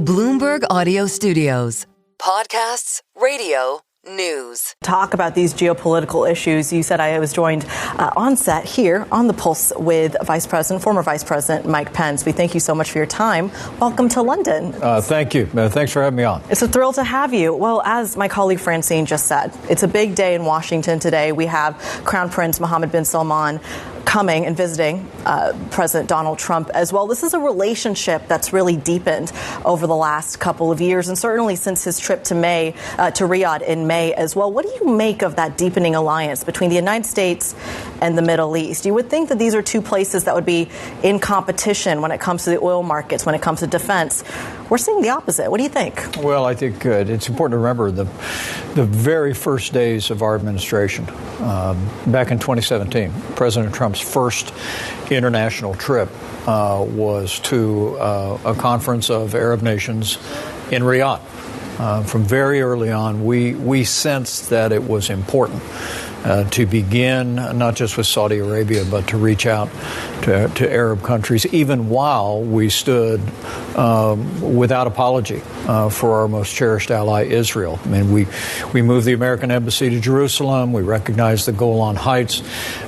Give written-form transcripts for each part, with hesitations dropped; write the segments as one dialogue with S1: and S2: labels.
S1: Bloomberg Audio Studios. Podcasts, radio, news.
S2: Talk about these geopolitical issues. You said I was joined on set here on The Pulse with former Vice President Mike Pence. We thank you so much for your time. Welcome to London.
S3: Thank you. Thanks for having me on.
S2: It's a thrill to have you. Well, as my colleague Francine just said, it's a big day in Washington today. We have Crown Prince Mohammed bin Salman coming and visiting President Donald Trump as well. This is a relationship that's really deepened over the last couple of years, and certainly since his trip to Riyadh in May as well. What do you make of that deepening alliance between the United States and the Middle East? You would think that these are two places that would be in competition when it comes to the oil markets, when it comes to defense. We're seeing the opposite. What do you think?
S3: Well, I think it's important to remember the very first days of our administration, back in 2017, President Trump's first international trip was to a conference of Arab nations in Riyadh. From very early on, we sensed that it was important to begin not just with Saudi Arabia, but to reach out to Arab countries, even while we stood without apology for our most cherished ally, Israel. I mean, we moved the American embassy to Jerusalem. We recognized the Golan Heights.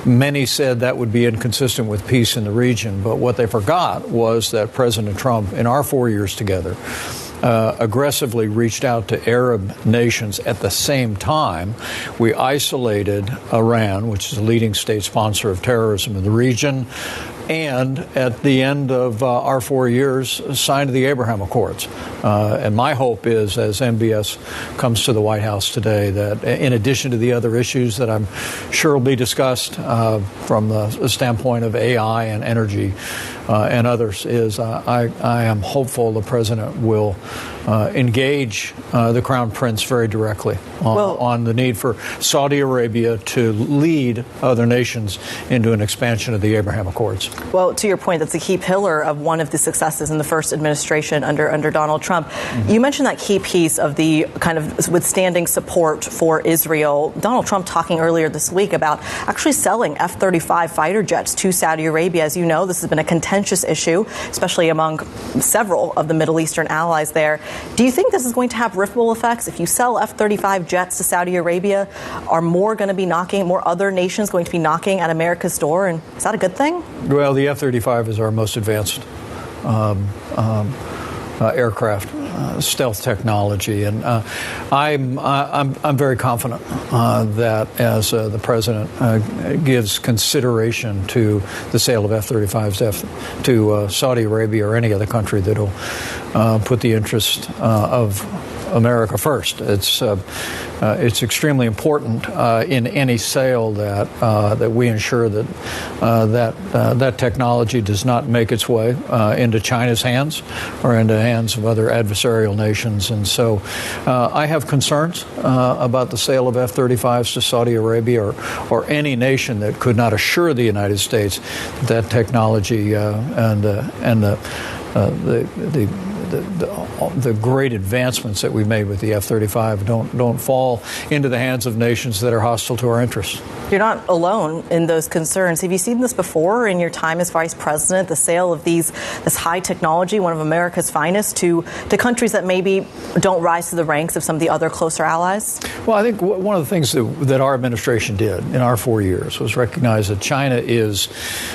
S3: Many said that would be inconsistent with peace in the region, but what they forgot was that President Trump, in our 4 years together, aggressively reached out to Arab nations at the same time. We isolated Iran, which is the leading state sponsor of terrorism in the region, and at the end of our 4 years, signed the Abraham Accords. And my hope is, as MBS comes to the White House today, that in addition to the other issues that I'm sure will be discussed from the standpoint of AI and energy and others, is I am hopeful the president will engage the Crown Prince very directly on the need for Saudi Arabia to lead other nations into an expansion of the Abraham Accords.
S2: Well, to your point, that's a key pillar of one of the successes in the first administration under Donald Trump. Mm-hmm. You mentioned that key piece of the kind of withstanding support for Israel. Donald Trump talking earlier this week about actually selling F-35 fighter jets to Saudi Arabia. As you know, this has been a contentious issue, especially among several of the Middle Eastern allies there. Do you think this is going to have ripple effects? If you sell F-35 jets to Saudi Arabia, are more other nations going to be knocking at America's door? And is that a good thing?
S3: Well, the F-35 is our most advanced aircraft, stealth technology, and I'm very confident that as the president gives consideration to the sale of F-35s to Saudi Arabia or any other country that'll put the interest of America first. It's extremely important in any sale that we ensure that that technology does not make its way into China's hands or into the hands of other adversarial nations. And so I have concerns about the sale of F-35s to Saudi Arabia or any nation that could not assure the United States that technology and the great advancements that we've made with the F-35 don't fall into the hands of nations that are hostile to our interests.
S2: You're not alone in those concerns. Have you seen this before in your time as vice president, the sale of this high technology, one of America's finest, to countries that maybe don't rise to the ranks of some of the other closer allies?
S3: Well, I think one of the things that our administration did in our 4 years was recognize that China is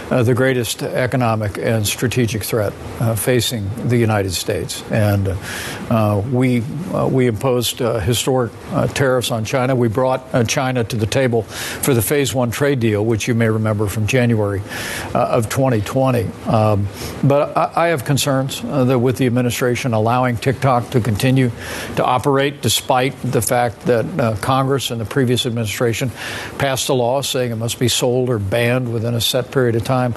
S3: the greatest economic and strategic threat facing the United States. And we imposed historic tariffs on China. We brought China to the table for the Phase 1 trade deal, which you may remember from January of 2020. But I have concerns that with the administration allowing TikTok to continue to operate, despite the fact that Congress and the previous administration passed a law saying it must be sold or banned within a set period of time.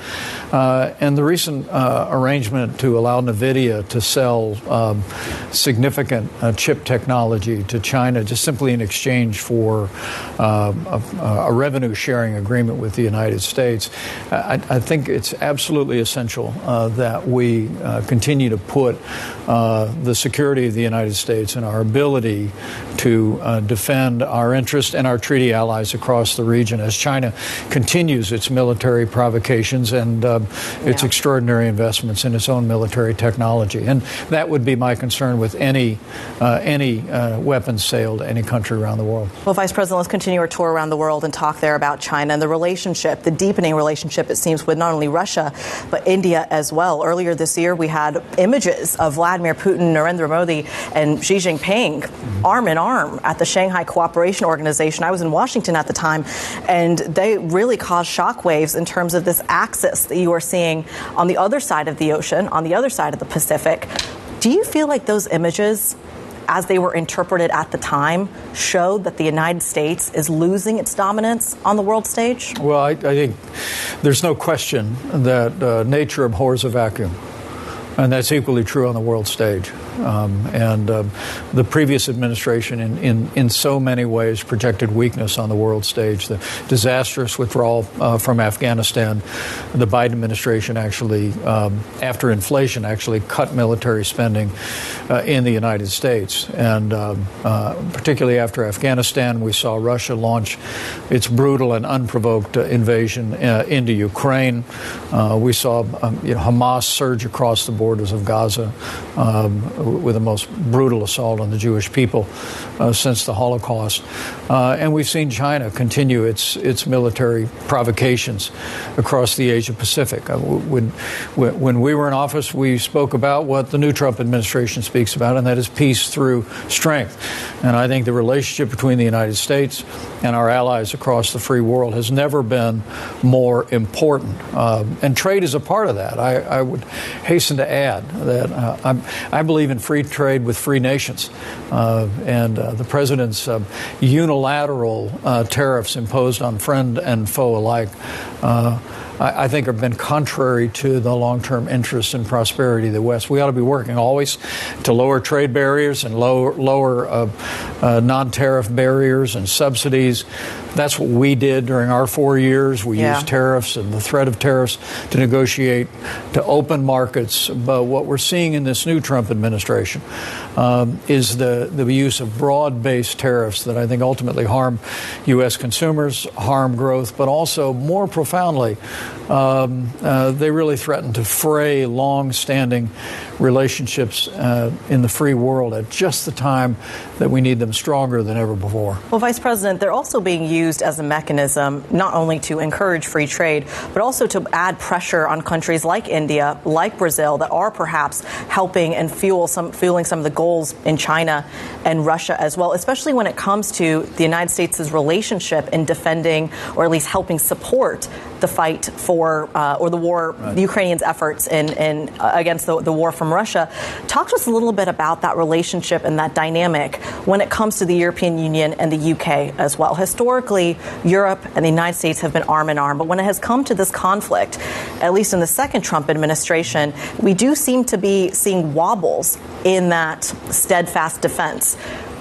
S3: And the recent arrangement to allow NVIDIA to sell significant chip technology to China just simply in exchange for a revenue sharing agreement with the United States. I think it's absolutely essential that we continue to put the security of the United States and our ability to defend our interests and our treaty allies across the region as China continues its military provocations and its extraordinary investments in its own military technology. And that would be my concern with any weapons sale to any country around the world.
S2: Well, Vice President, let's continue our tour around the world and talk there about China and the relationship, the deepening relationship, it seems, with not only Russia, but India as well. Earlier this year, we had images of Vladimir Putin, Narendra Modi, and Xi Jinping arm in arm at the Shanghai Cooperation Organization. I was in Washington at the time, and they really caused shockwaves in terms of this axis that you are seeing on the other side of the ocean, on the other side of the Pacific. Do you feel like those images, as they were interpreted at the time, showed that the United States is losing its dominance on the world stage?
S3: Well, I think there's no question that nature abhors a vacuum. And that's equally true on the world stage. The previous administration, in so many ways, projected weakness on the world stage. The disastrous withdrawal from Afghanistan. The Biden administration actually, after inflation, actually cut military spending in the United States. And particularly after Afghanistan, we saw Russia launch its brutal and unprovoked invasion into Ukraine. We saw Hamas surge across the borders of Gaza with the most brutal assault on the Jewish people since the Holocaust. And we've seen China continue its military provocations across the Asia Pacific. When we were in office, we spoke about what the new Trump administration speaks about, and that is peace through strength. And I think the relationship between the United States and our allies across the free world has never been more important. And trade is a part of that. I would hasten to add that I believe in free trade with free nations. And the president's unilateral tariffs imposed on friend and foe alike, I think have been contrary to the long-term interests and prosperity of the West. We ought to be working always to lower trade barriers and lower non-tariff barriers and subsidies. That's what we did during our 4 years. We used tariffs and the threat of tariffs to negotiate to open markets. But what we're seeing in this new Trump administration is the use of broad-based tariffs that I think ultimately harm U.S. consumers, harm growth, but also more profoundly, they really threaten to fray long-standing relationships in the free world at just the time that we need them stronger than ever before.
S2: Well, Vice President, they're also being used as a mechanism not only to encourage free trade, but also to add pressure on countries like India, like Brazil, that are perhaps helping and fueling some of the goals in China and Russia as well, especially when it comes to the United States' relationship in defending or at least helping support the fight for or the war, the Ukrainians' efforts in against the war from Russia. Talk to us a little bit about that relationship and that dynamic when it comes to the European Union and the UK as well. Historically, Europe and the United States have been arm in arm, but when it has come to this conflict, at least in the second Trump administration, we do seem to be seeing wobbles in that steadfast defense.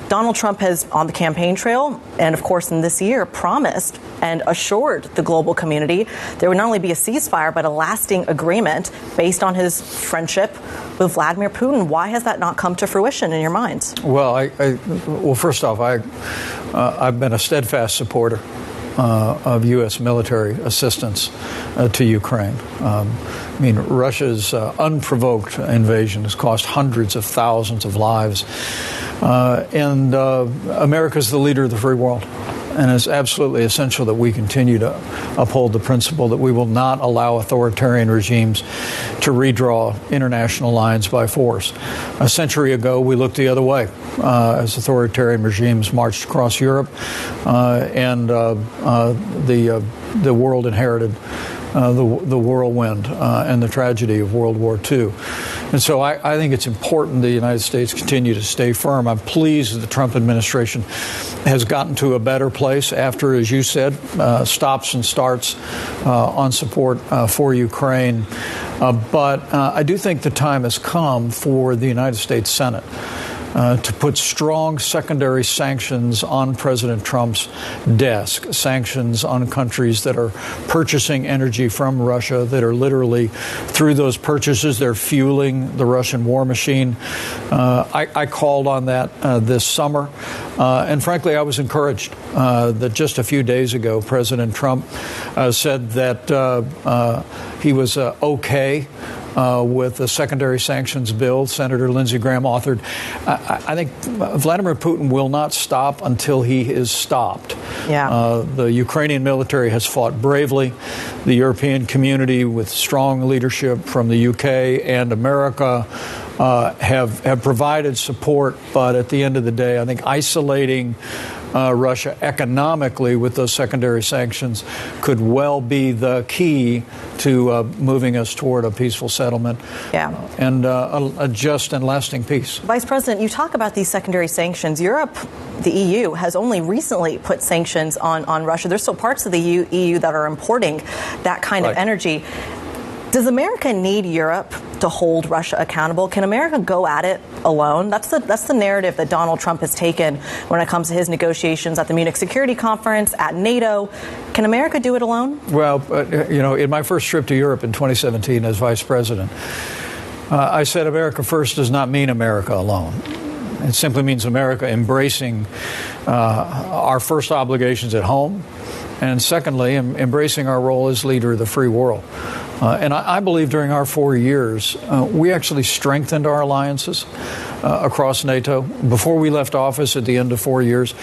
S2: Donald Trump has, on the campaign trail, and of course in this year, promised and assured the global community there would not only be a ceasefire, but a lasting agreement based on his friendship with Vladimir Putin. Why has that not come to fruition in your minds?
S3: Well, well, first off, I've been a steadfast supporter of U.S. military assistance to Ukraine. I mean, Russia's unprovoked invasion has cost hundreds of thousands of lives. And America's the leader of the free world. And it's absolutely essential that we continue to uphold the principle that we will not allow authoritarian regimes to redraw international lines by force. A century ago, we looked the other way as authoritarian regimes marched across Europe and the world inherited the whirlwind and the tragedy of World War II. And so I think it's important the United States continue to stay firm. I'm pleased that the Trump administration has gotten to a better place after, as you said, stops and starts on support for Ukraine. But I do think the time has come for the United States Senate to put strong secondary sanctions on President Trump's desk, sanctions on countries that are purchasing energy from Russia, that are literally, through those purchases, they're fueling the Russian war machine. I called on that this summer, and frankly, I was encouraged that just a few days ago, President Trump said that he was okay with a secondary sanctions bill Senator Lindsey Graham authored. I think Vladimir Putin will not stop until he is stopped.
S2: Yeah.
S3: The Ukrainian military has fought bravely. The European community, with strong leadership from the UK and America, have provided support. But at the end of the day, I think isolating Russia economically with those secondary sanctions could well be the key to moving us toward a peaceful settlement and a just and lasting peace.
S2: Vice President, you talk about these secondary sanctions. Europe, the EU, has only recently put sanctions on Russia. There's still parts of the EU that are importing that kind of energy. Does America need Europe to hold Russia accountable? Can America go at it alone? That's the narrative that Donald Trump has taken when it comes to his negotiations at the Munich Security Conference, at NATO. Can America do it alone?
S3: Well, in my first trip to Europe in 2017 as vice president, I said America first does not mean America alone. It simply means America embracing our first obligations at home, and secondly, embracing our role as leader of the free world. And I believe during our 4 years, we actually strengthened our alliances across NATO. Before we left office at the end of 4 years,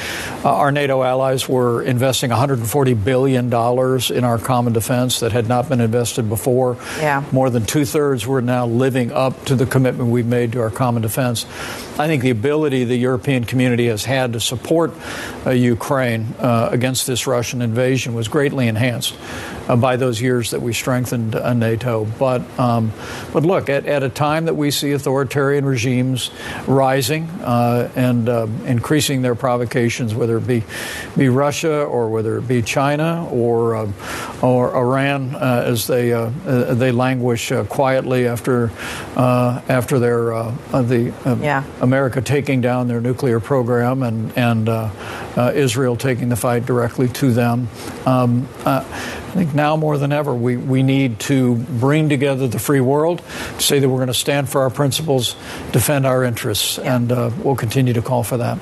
S3: our NATO allies were investing $140 billion in our common defense that had not been invested before.
S2: Yeah.
S3: More than two-thirds were now living up to the commitment we've made to our common defense. I think the ability the European community has had to support Ukraine against this Russian invasion was greatly enhanced by those years that we strengthened NATO. But look, at a time that we see authoritarian regimes rising and increasing their provocations, whether it be Russia or whether it be China or Iran, as they languish quietly after America taking down their nuclear program and Israel taking the fight directly to them. I think now more than ever, we need to bring together the free world, say that we're going to stand for our principles, defend our interests, and we'll continue to call for that.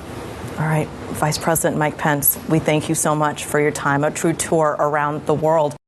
S2: All right. Vice President Mike Pence, we thank you so much for your time, a true tour around the world.